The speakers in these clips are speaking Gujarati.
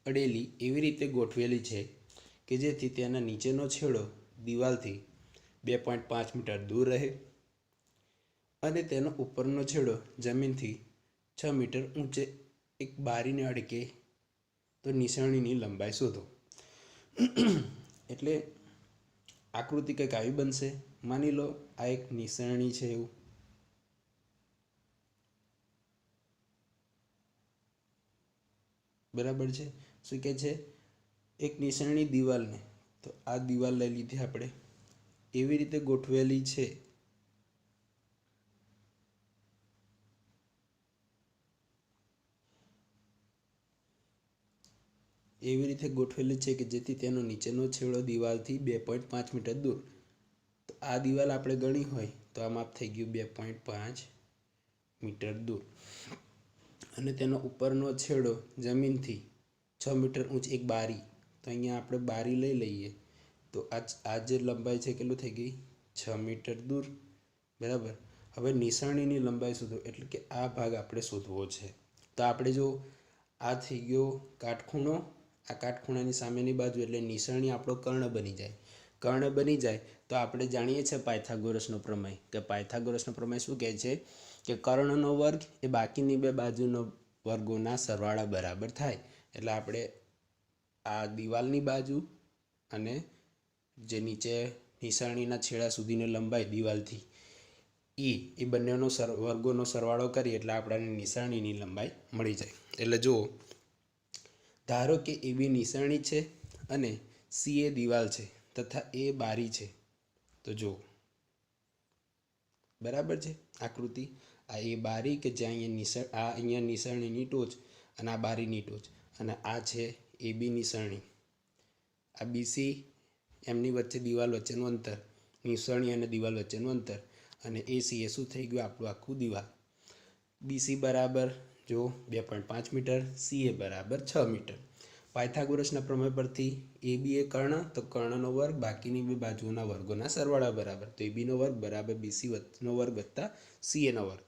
અડેલી એવી રીતે ગોઠવેલી છે કે જેથી તેના નીચેનો છેડો દિવાલથી 2.5 મીટર દૂર રહે અને તેનો ઉપરનો છેડો જમીનથી 6 મીટર ઊંચે એક બારીને અડકે તો નિશાનીની લંબાઈ શોધો। એટલે આકૃતિ કંઈક આવી બનશે। માની લો આ એક નિશાની છે એવું, બરાબર છે। શું કહે છે? એક નિશાની દિવાલને, તો આ દિવાલ લઈ લીધી આપણે, એવી રીતે ગોઠવેલી છે કે જેથી તેનો નીચેનો છેડો દિવાલથી 2.5 મીટર દૂર। તો આ દિવાલ આપણે ગણી હોય તો આ માપ થઈ ગયું 2.5 મીટર દૂર અને તેનો ઉપરનો છેડો જમીનથી 6 મીટર ઊંચ એક બારી, તો અહીંયા આપણે બારી લઈ લઈએ તો આ જે લંબાઈ છે કેટલું થઈ ગઈ? 6 મીટર દૂર, બરાબર। હવે નિશાનીની લંબાઈ શોધો, એટલે કે આ ભાગ આપણે શોધવો છે। તો આપણે જો આ થઈ ગયો કાટખૂણો, આ કાટખૂણાની સામેની બાજુ એટલે નિશાની આપણો કર્ણ બની જાય। કર્ણ બની જાય તો આપણે જાણીએ છીએ પાયથાગોરસનો પ્રમેય, કે પાયથાગોરસનો પ્રમેય શું કહે છે કે કર્ણનો વર્ગ એ બાકીની બે બાજુનો વર્ગોના સરવાળા બરાબર થાય। એટલે આપણે આ દિવાલની બાજુ અને જે નીચે નિશાનીના છેડા સુધીની લંબાઈ દિવાલથી એ બંનેનો વર્ગોનો સરવાળો કરીએ એટલે આપણને નિશાનીની લંબાઈ મળી જાય। એટલે જુઓ, ધારો કે એ બી નિશાની છે અને સી એ દિવાલ છે તથા એ બારી છે, તો જુઓ બરાબર છે આકૃતિ। આ એ બારી કે જ્યાં અહીંયા નિશાનીની ટોચ અને આ બારીની ટોચ, અને આ છે એ બી નિશાની, આ બીસી એમની વચ્ચે દિવાલ વચ્ચેનું અંતર, નિશાની અને દિવાલ વચ્ચેનું અંતર, અને એસી એ શું થઈ ગયું? આપણું આખું દિવાલ। બીસી બરાબર જો 2.5 મીટર, સી એ બરાબર 6 મીટર। પાયથાગોરસના પ્રમેય પરથી એ બી એ કર્ણ, તો કર્ણનો વર્ગ બાકીની બે બાજુઓના વર્ગોના સરવાળા બરાબર, તો એ બીનો વર્ગ બરાબર બીસી નો વર્ગ વત્તા સી એનો વર્ગ।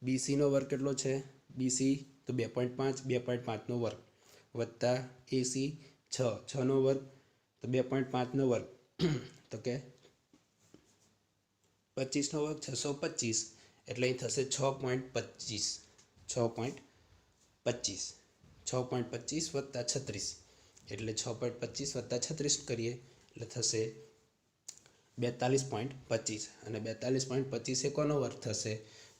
બીસીનો વર્ગ કેટલો છે? બીસી તો 2.5, 2.5નો વર્ગ વત્તા એસી 6, 6નો વર્ગ તો 2.5નો વર્ગ તો કે 25નો વર્ગ 625, એટલે અહીં થશે 6.25, 6.25 વત્તા 36, એટલે 6.25 વત્તા 36 કરીએ એટલે થશે 42.25, અને 42.25 એ કોનો વર્ગ થશે?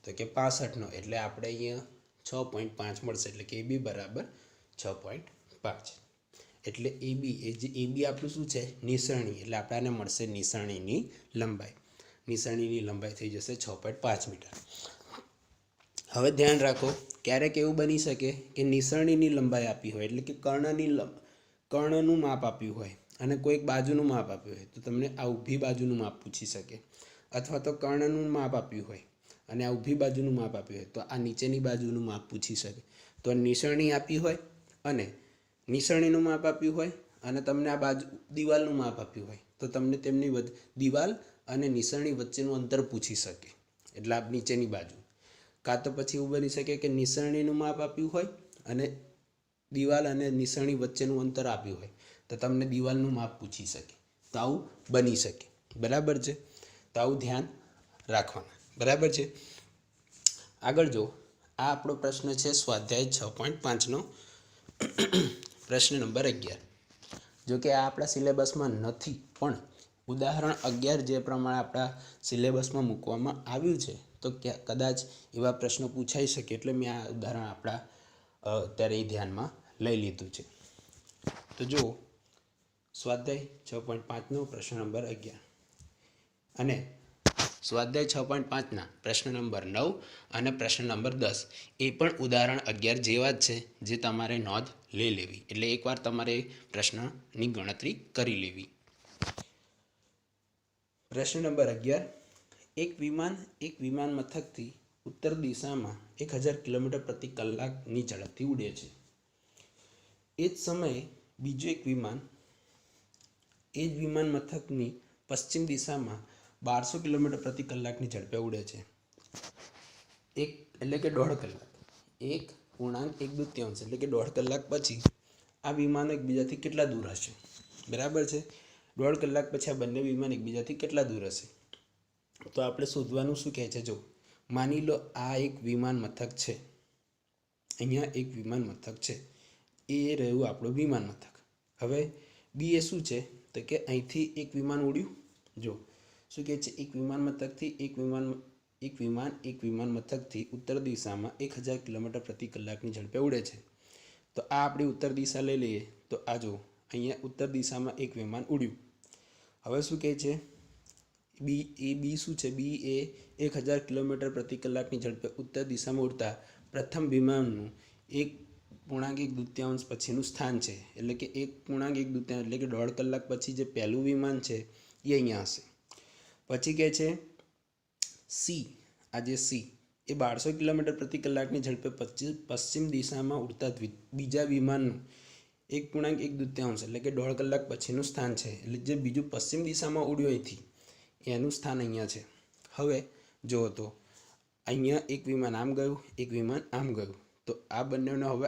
તો કે 65નો, એટલે આપણે અહીંયા 6.5 મળશે, એટલે કે એ બી બરાબર 6.5। એટલે એ બી આપણું શું છે? નિશાની, એટલે આપણને મળશે નિશાનીની લંબાઈ। નિશાનીની લંબાઈ થઈ જશે 6.5 મીટર। હવે ધ્યાન રાખો, ક્યારેક એવું બની શકે કે નિશાનીની લંબાઈ આપી હોય, એટલે કે કર્ણનું માપ આપ્યું હોય અને કોઈક બાજુનું માપ આપ્યું હોય, તો તમને આ ઊભી બાજુનું માપ પૂછી શકે, અથવા તો કર્ણનું માપ આપ્યું હોય અને આ ઊભી બાજુનું માપ આપ્યું હોય તો આ નીચેની બાજુનું માપ પૂછી શકે। તો નિશાની આપી હોય અને નિશાનીનું માપ આપ્યું હોય અને તમને આ બાજુ દિવાલનું માપ આપ્યું હોય, તો તમને તેમની દિવાલ અને નિશાની વચ્ચેનું અંતર પૂછી શકે, એટલે આ નીચેની બાજુ। કાં તો પછી એવું બની શકે કે નિશાનીનું માપ આપ્યું હોય અને દિવાલ અને નિશાની વચ્ચેનું અંતર આપ્યું હોય, તો તમને દિવાલનું માપ પૂછી શકે, તો આવું બની શકે, બરાબર છે। તો આવું ધ્યાન રાખવાનું, બરાબર છે। આગળ જો, આ આપણો પ્રશ્ન છે સ્વાધ્યાય 6.5નો પ્રશ્ન નંબર 11। જો કે આ આપણા સિલેબસમાં નથી, પણ ઉદાહરણ 11 જે પ્રમાણે આપણા સિલેબસમાં મૂકવામાં આવ્યું છે, તો કદાચ એવા પ્રશ્નો પૂછાઈ શકે, એટલે મેં આ ઉદાહરણ આપણા અત્યારે એ ધ્યાનમાં લઈ લીધું છે। તો જુઓ, સ્વાધ્યાય 6.5નો પ્રશ્ન નંબર 11 અને સ્વાધ્યાય 6.5ના પ્રશ્ન નંબર 9 અને પ્રશ્ન નંબર 10 એ પણ ઉદાહરણ 11 જેવા જ છે, જે તમારે નોંધ લઈ લેવી, એટલે એકવાર તમારે પ્રશ્નની ગણતરી કરી લેવી। પ્રશ્ન નંબર 11, એક વિમાન મથકથી ઉત્તર દિશામાં 1000 કિલોમીટર પ્રતિ કલાકની ઝડપથી ઉડે છે। એ જ સમયે બીજું એક વિમાન એ જ વિમાન મથકની પશ્ચિમ દિશામાં 1200 કિલોમીટર પ્રતિ કલાકની ઝડપે ઉડે છે। એટલે કે 1.5 કલાક, 1 1/2 એટલે કે 1.5 કલાક પછી આ વિમાનો એકબીજાથી કેટલા દૂર હશે? બરાબર છે, 1.5 કલાક પછી આ બંને વિમાન એકબીજાથી કેટલા દૂર હશે? તો આપણે શોધવાનું શું કહે છે? જો માની લો આ એક વિમાન મથક છે, અહીંયા એક વિમાન મથક છે, એ રહ્યું આપણું વિમાન મથક. હવે બી એ શું છે? તો કે અહીંથી એક વિમાન ઉડ્યું. જો શું કહે છે? એક વિમાન મથકથી એક વિમાન મથકથી ઉત્તર દિશામાં 1000 કિલોમીટર પ્રતિ કલાકની ઝડપે ઉડે છે. તો આ આપણી ઉત્તર દિશા લઈ લઈએ. તો આ જો અહીંયા ઉત્તર દિશામાં એક વિમાન ઉડ્યું. હવે શું કહે છે? બી શું છે? બી એ 1000 કિલોમીટર પ્રતિ કલાકની ઝડપે ઉત્તર દિશામાં ઉડતા પ્રથમ વિમાનનું 1.1 પછીનું સ્થાન છે. એટલે કે 1.1 એટલે કે 1.5 કલાક પછી જે પહેલું વિમાન છે એ અહીંયા હશે. પછી કહે છે સી, આ જે સી એ 1200 કિલોમીટર પ્રતિ કલાકની ઝડપે પશ્ચિમ દિશામાં ઉડતા બીજા વિમાનનું 1.1 એટલે કે 1.5 કલાક પછીનું સ્થાન છે. એટલે જે બીજું પશ્ચિમ દિશામાં ઉડ્યું અહીંથી એનું સ્થાન અહીંયા છે. હવે જુઓ તો અહીંયા એક વિમાન આમ ગયું, એક વિમાન આમ ગયું. તો આ બંનેનો હવે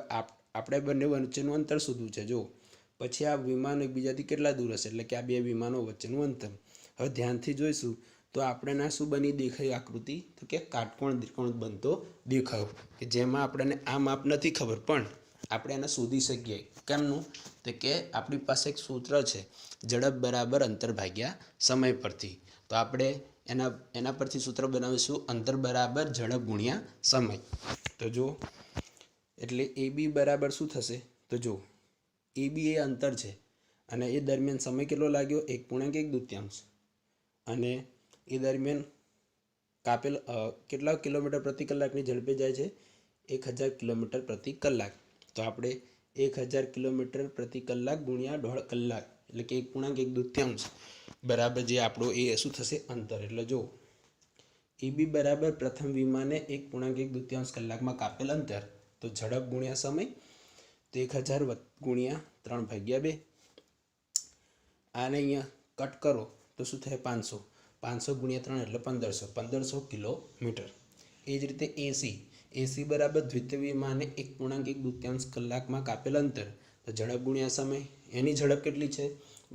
આપણે બંને વચ્ચેનું અંતર શોધવું છે. જો પછી આ વિમાનો એકબીજાથી કેટલા દૂર હશે? એટલે કે આ બે વિમાનો વચ્ચેનું અંતર. હવે ધ્યાનથી જોઈશું તો આપણને શું બની દેખાય આકૃતિ? તો કે કાટકોણ ત્રિકોણ બનતો દેખાયો, કે જેમાં આપણને આ માપ નથી ખબર પણ આપણે એને શોધી શકીએ. કેમનું? તો કે આપણી પાસે એક સૂત્ર છે, ઝડપ બરાબર અંતર ભાગ્યા સમય પરથી. તો આપણે એના પરથી સૂત્ર બનાવીશું, અંતર બરાબર ઝડપ ગુણ્યા સમય. તો જો એટલે એ બી બરાબર શું થશે? તો જો એ બી એ અંતર છે અને એ દરમિયાન સમય કેટલો લાગ્યો? 1.1 અને એ દરમિયાન કાપેલ કેટલા કિલોમીટર પ્રતિ કલાકની ઝડપે જાય છે? 1000 કિલોમીટર પ્રતિ કલાક. તો આપણે 1000 કિલોમીટર પ્રતિ કલાક ગુણ્યા 1.5 કલાક એટલે કે 1.1 બરાબર જે આપણું એ શું થશે? અંતર. એટલે જો એ બી બરાબર પ્રથમ વિમાને 1.1 કલાકમાં કાપેલ અંતર. તો ઝડપ ગુણ્યા સમય, તો 1000 ગુણ્યા 3/2. આને અહીંયા કટ કરો તો શું થાય? 500 ગુણ્યા 3 એટલે 1500 કિલોમીટર. એ જ રીતે એસી બરાબર દ્વિતીય વિમાને 1.1 કલાકમાં કાપેલ અંતર. તો ઝડપ ગુણ્યા સમય, એની ઝડપ કેટલી છે?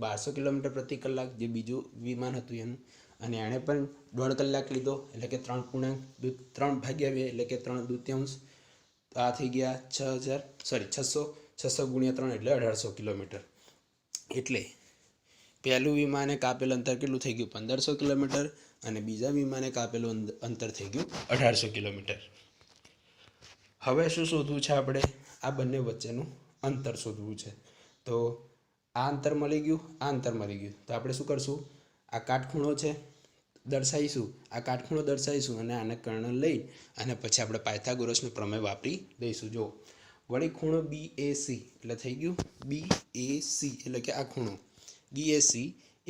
1200 કિલોમીટર પ્રતિ કલાક, જે બીજું વિમાન હતું એનું. અને એણે પણ 1.5 કલાક લીધો એટલે કે 3/2 એટલે કે 3/2. તો આ થઈ ગયા 600 ગુણ્યા 3 એટલે 1800 કિલોમીટર. એટલે પહેલું વિમાને કાપેલ અંતર કેટલું થઈ ગયું? 1500 કિલોમીટર અને બીજા વિમાને કાપેલું અંતર થઈ ગયું 1800 કિલોમીટર. હવે શું શોધવું છે આપણે? આ બંને વચ્ચેનું અંતર શોધવું છે. તો આ અંતર મળી ગયું, આ અંતર મળી ગયું. તો આપણે શું કરશું? આ કાટખૂણો છે દર્શાવીશું, આ કાટખૂણો દર્શાવીશું અને આને કર્ણ લઈ અને પછી આપણે પાયથાગોરસનો પ્રમેય વાપરી દઈશું. જો વળી ખૂણો BAC એટલે થઈ ગયું BAC એટલે કે આ ખૂણો BAC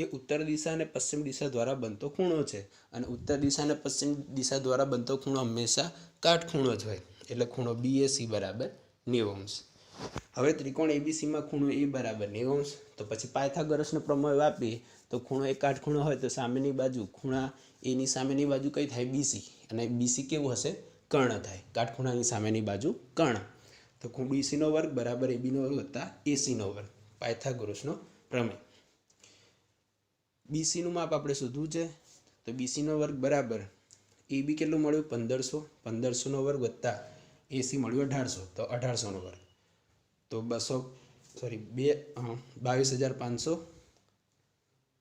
એ ઉત્તર દિશા અને પશ્ચિમ દિશા દ્વારા બનતો ખૂણો છે. અને ઉત્તર દિશા અને પશ્ચિમ દિશા દ્વારા બનતો ખૂણો હંમેશા કાટખૂણો જ હોય. એટલે ખૂણો BAC બરાબર 90°. હવે ત્રિકોણ ABCમાં ખૂણો A બરાબર 90°. તો પછી પાયથાગોરસનો પ્રમેય વાપરીએ તો ખૂણો એક કાટખૂણો હોય તો સામેની બાજુ ખૂણા એની સામેની બાજુ કઈ થાય? BC. અને BC કેવું હશે? કર્ણ થાય. કાટખૂણાની સામેની બાજુ કર્ણ. તો BC નો વર્ગ બરાબર AB નો વર્ગ વત્તા AC નો વર્ગ. પાયથાગોરસનો પ્રમેય. BC નું માપ આપણે શોધવું છે. તો BC નો વર્ગ બરાબર AB કેટલું મળ્યું? 1500 નો વર્ગ વત્તા AC મળ્યું 1800. તો 1800 નો વર્ગ. તો 22,500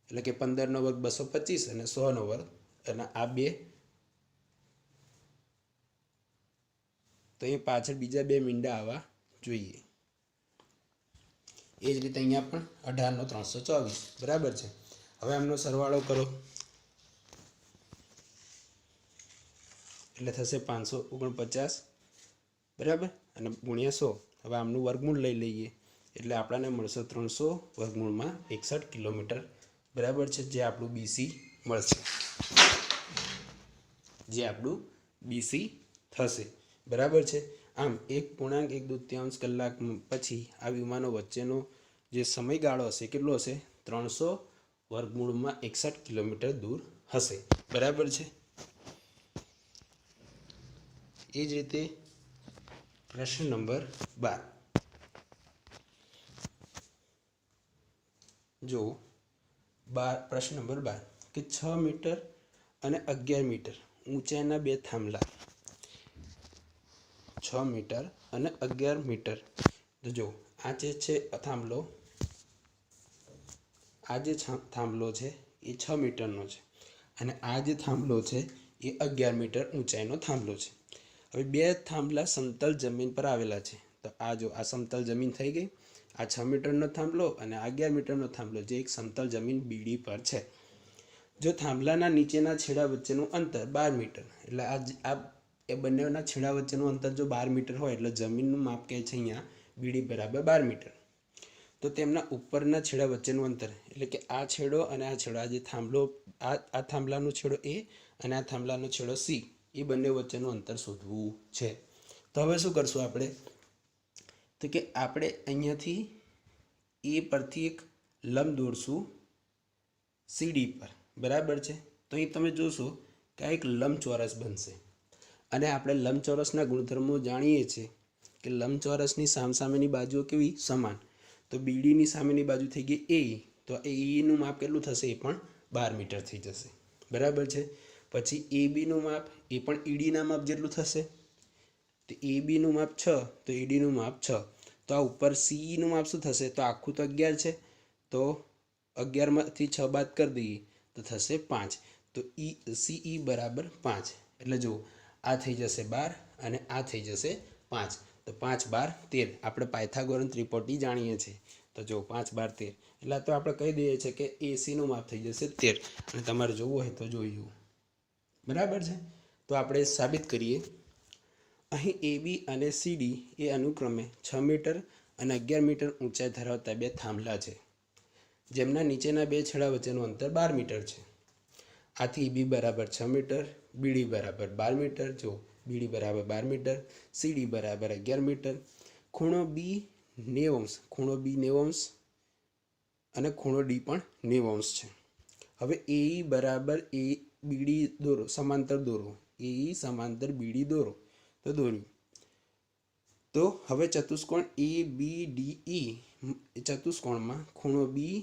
એટલે કે 15 નો વર્ગ 225 અને 100 નો વર્ગ. અને આ બે તો અહીં પાછળ બીજા બે મીંડા આવવા જોઈએ. એ જ રીતે અહીંયા પણ 18 નો 324 બરાબર છે. હવે આમનો સરવાળો કરો એટલે થશે 549 બરાબર અને ગુણ્યા 100. હવે આમનું વર્ગમૂળ લઈ લઈએ એટલે આપણને મળશે 300 વર્ગમૂળમાં 61 કિલોમીટર બરાબર છે. જે આપણું BC મળશે, જે આપણું BC થશે બરાબર છે. આમ 1.1 કલાક પછી આ વિમાનો વચ્ચેનો જે સમયગાળો હશે કેટલો હશે? 300 વર્ગમૂળમાં 61 કિલોમીટર દૂર હશે બરાબર છે. એ જ રીતે પ્રશ્ન નંબર 12 જો પ્રશ્ન નંબર 12 કે 6 મીટર અને 11 મીટર ઊંચાઈના બે થાંભલા 6 મીટર અને 11 મીટર તો જો આ જે છે થાંભલો છે એ 6 મીટરનો છે અને આ જે થાંભલો છે એ 11 મીટર ઊંચાઈનો થાંભલો છે. હવે બે થાંભલા સમતલ જમીન પર આવેલા છે. તો આ જો આ સમતલ જમીન થઈ ગઈ. આ 6 મીટરનો થાંભલો અને 11 મીટરનો થાંભલો જે એક સમતલ જમીન બીડી પર છે. જો થાંભલાના નીચેના છેડા વચ્ચેનું અંતર 12 મીટર એટલે આ એ બંનેના છેડા વચ્ચેનું અંતર જો 12 મીટર હોય એટલે જમીનનું માપ કહે છે અહીંયા બીડી બરાબર 12 મીટર. તો તેમના ઉપરના છેડા વચ્ચેનું અંતર એટલે કે આ છેડો અને આ છેડો આ જે થાંભલો આ થાંભલાનો છેડો એ અને આ થાંભલાનો છેડો સી એ બંને વચ્ચેનું અંતર શોધવું છે. તો હવે શું કરશું આપણે તો કે આપણે અહીંયાથી એ પરથી એક લંબ દોરશું સીડી પર બરાબર છે. તો અહીં તમે જોશો કે આ એક લંબચોરસ બનશે અને આપણે લંબચોરસના ગુણધર્મો જાણીએ છીએ કે લંબચોરસની સામસામેની બાજુઓ કેવી સમાન. તો બીડીની સામેની બાજુ થઈ ગઈ એ તો એનું માપ કેટલું થશે એ પણ 12 મીટર થઈ જશે બરાબર છે. પછી એ બીનું માપ એ પણ ઈડીના માપ જેટલું થશે. તો એ બીનું માપ 6 તો ઈડીનું માપ 6. તો આ ઉપર સીઈનું માપ શું થશે તો આખું તો 11 છે તો 11માંથી 6 બાદ કરી દઈએ તો થશે 5. તો સીઈ બરાબર 5 એટલે જુઓ આ થઈ જશે 12 અને આ થઈ જશે 5. તો 5 12 13 આપણે પાયથાગોરન ત્રિપોટી જાણીએ છીએ. તો જો 5 12 13 એટલે તો આપણે કહી દઈએ છીએ કે એસીનું માપ થઈ જશે 13 અને તમારે જોવું હોય તો જોયું બરાબર છે. તો આપણે સાબિત કરીએ. અહીં એ બી અને સીડી એ અનુક્રમે 6 મીટર અને 11 મીટર ઊંચાઈ ધરાવતા બે થાંભલા છે જેમના નીચેના બે છેડા વચ્ચેનું અંતર 12 મીટર છે. આથી બી બરાબર 6 મીટર બીડી બરાબર 12 મીટર જો બીડી બરાબર 12 મીટર સીડી બરાબર 11 મીટર. ખૂણો બી 90 ખૂણો બી 90 અને ખૂણો ડી પણ 90 છે. હવે એ બરાબર એ બીડી દોરો સમાંતર દોરો એ સમાંતર બીડી દોરો તો દોર્યું. તો હવે ચતુષ્કોણ એ બી ડી ઈ ચતુષ્કોણમાં ખૂણો બી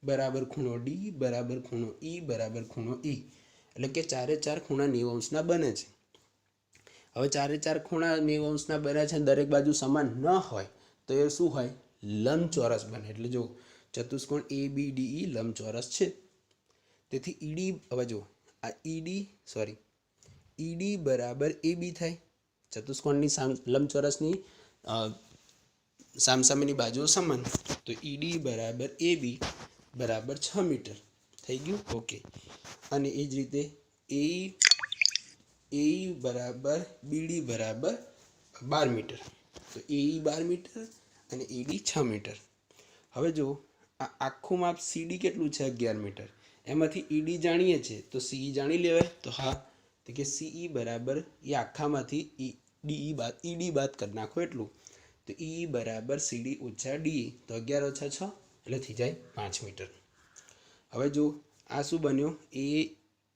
બરાબર ખૂણો ડી બરાબર ખૂણો ઈ બરાબર ખૂણો ઈ એટલે કે ચારે ચાર ખૂણા 90 બને છે. હવે ચારે ચાર ખૂણા 90 બને છે દરેક બાજુ સમાન ન હોય તો એ શું હોય લંબચોરસ બને. એટલે જો ચતુષ્કોણ એ બી ડી ઈ લંબચોરસ છે. તેથી ઈડી હવે જો આ ઈડી બરાબર એ બી થાય. ચતુષ્કોણની લંબચોરસની સામસામેની બાજુઓ સમાન તો ઈડી બરાબર એ બી બરાબર 6 મીટર થઈ ગયું ઓકે. અને એ જ રીતે એ બરાબર બીડી બરાબર 12 મીટર તો એ 12 મીટર અને એડી 6 મીટર. હવે જો આ આખું માપ સીડી કેટલું છે 11 મીટર એમાંથી ઈડી જાણીએ છીએ તો સીઈ જાણી લેવાય. તો હા તો કે સીઈ બરાબર એ આખામાંથી ઈડી બાદ કરી નાખો એટલું તો ઈ બરાબર સીડી ઓછા ડી તો 11 ઓછા 6 એટલે થઈ જાય 5 મીટર. હવે જો આ શું બન્યો એ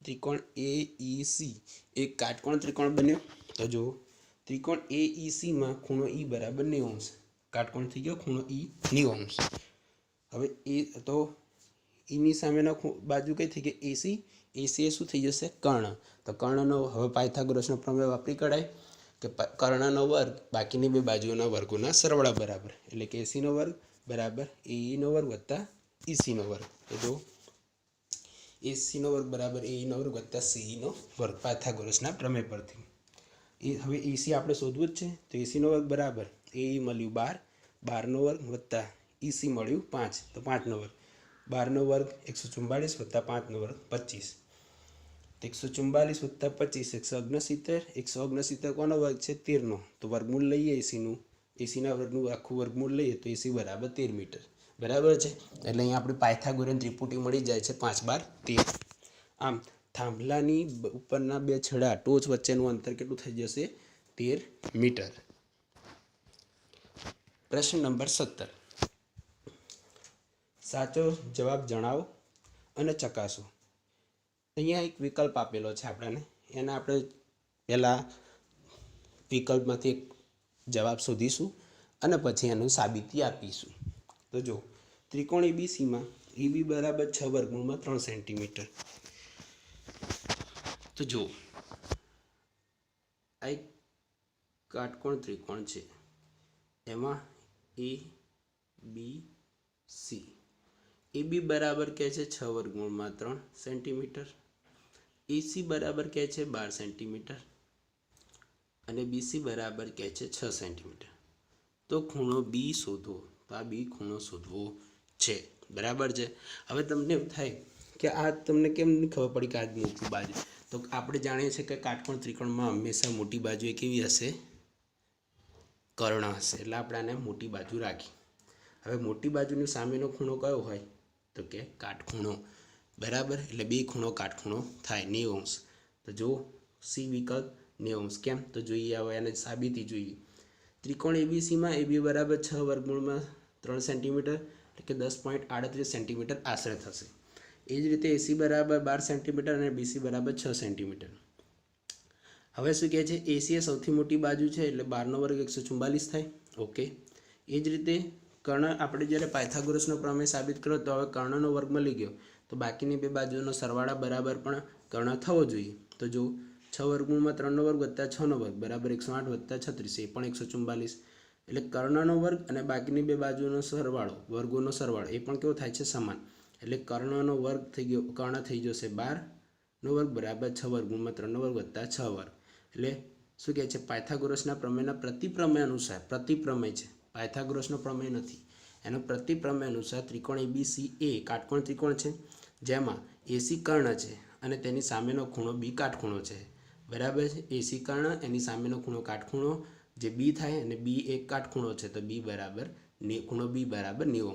ત્રિકોણ એ ઈ સી એક કાટકોણ ત્રિકોણ બન્યો. તો જો ત્રિકોણ એ ઈ સીમાં ખૂણો ઈ બરાબર 90 કાટકોણ થઈ ગયો ખૂણો ઈ 90. હવે એ તો ઈની સામેના બાજુ કઈ થઈ ગઈ એસી એ શું થઈ જશે કર્ણ. તો કર્ણનો હવે પાયથાગોરસનો પ્રમેય વાપરી કઢાય કે કર્ણનો વર્ગ બાકીની બે બાજુઓના વર્ગોના સરવાળા બરાબર એટલે કે એસીનો વર્ગ બરાબર એઈનો વર્ગ વત્તા ઈસીનો વર્ગ. તો જો એસીનો વર્ગ બરાબર એઈનો વર્ગ વત્તા સીઈનો વર્ગ પાયથાગોરસના પ્રમેય પરથી. હવે એસી આપણે શોધવું જ છે તો એસીનો વર્ગ બરાબર એઈ મળ્યું 12 12નો વર્ગ વત્તા ઈસી મળ્યું 5 તો 5નો વર્ગ 12નો વર્ગ 144 વત્તા 5નો વર્ગ 25 144 વત્તા 25 169 કોનો વર્ગ છે 13નો તો વર્ગમૂળ લઈએ એસીના વર્ગનું આખું વર્ગમૂળ લઈએ તો એસી બરાબર 13 મીટર બરાબર છે. એટલે અહીંયા આપણે પાયથાગોરન ત્રિપુટી મળી જાય છે 5 12 13. આમ થાંભલાની ઉપરના બે છેડા ટોચ વચ્ચેનું અંતર કેટલું થઈ જશે 13 મીટર. પ્રશ્ન નંબર 17 સાચો જવાબ જણાવો અને ચકાસો. અહીંયા એક વિકલ્પ આપેલો છે આપણને એને આપણે પહેલાં વિકલ્પમાંથી એક જવાબ શોધીશું અને પછી એનું સાબિતી આપીશું. તો જો ત્રિકોણ એબીસીમાં એબી બરાબર 6 વર્ગમૂળમાં 3 સેન્ટીમીટર. તો જો આ એક કાટકોણ ત્રિકોણ છે, એમાં એ બી સી. એબી બરાબર કહે છે 6 વર્ગમૂળમાં 3 સેન્ટીમીટર, એસી બરાબર કહે છે 12 સેન્ટીમીટર અને બીસી બરાબર કહે છે 6 સેન્ટીમીટર. તો ખૂણો બી શોધો. તો આ બી ખૂણો શોધવો છે. બરાબર છે. હવે તમને એવું થાય કે આ તમને કેમ નહીં ખબર પડી કે આ મોટી બાજુ? તો આપણે જાણીએ છીએ કે કાટકોણ ત્રિકોણમાં હંમેશા મોટી બાજુ એ કેવી હશે? કર્ણ હશે. એટલે આપણે આને મોટી બાજુ રાખી. હવે મોટી બાજુની સામેનો ખૂણો કયો હોય? તો કે કાટખૂણો. બરાબર. એટલે બે ખૂણો કાટખૂણો થાય 90 અંશ. તો જો સી વિકલ્પ 90 અંશ. કેમ? તો જોઈએ હવે એને સાબિતી જોઈએ. ત્રિકોણ એબીસીમાં એબી બરાબર 6 વર્ગમૂળમાં 3 સેન્ટીમીટર એટલે કે 10.38 સેન્ટીમીટર આશરે થશે. એ જ રીતે એસી બરાબર 12 સેન્ટીમીટર અને બીસી બરાબર 6 સેન્ટીમીટર. હવે શું કહે છે? એસી એ સૌથી મોટી બાજુ છે એટલે 12 નો વર્ગ 144 થાય. ઓકે. એ જ રીતે કર્ણ આપણે જ્યારે પાયથાગોરસનો પ્રમેય સાબિત કર્યો તો હવે કર્ણનો વર્ગ મળી ગયો, તો બાકીની બે બાજુનો સરવાળા બરાબર પણ કર્ણ થવો જોઈએ. તો જો 6 વર્ગમૂળમાં 3 નો વર્ગ વત્તા 6 નો વર્ગ બરાબર 108 વત્તા 36 એ પણ 144. એટલે કર્ણનો વર્ગ અને બાકીની બે બાજુનો સરવાળો, વર્ગોનો સરવાળો એ પણ કેવો થાય છે? સમાન. એટલે કર્ણનો વર્ગ થઈ ગયો, કર્ણ થઈ જશે 12 નો વર્ગ બરાબર 6 વર્ગમૂળમાં 3 નો વર્ગ વત્તા 6 વર્ગ. એટલે શું કહે છે? પાયથાગોરસના પ્રમેયના પ્રતિપ્રમેય અનુસાર, પ્રતિપ્રમેય છે, પાયથાગોરસનો પ્રમેય નથી, એનો પ્રતિપ્રમેય અનુસાર ત્રિકોણ એબીસી એ કાટકોણ ત્રિકોણ છે, જેમાં એસી કર્ણ છે અને તેની સામેનો ખૂણો બી કાટખૂણો છે. બરાબર છે. એસી કર્ણ, એની સામેનો ખૂણો કાટખૂણો જે બી થાય, અને બી એક કાટખૂણો છે, તો બી બરાબર ખૂણો બી બરાબર 90 અંશ.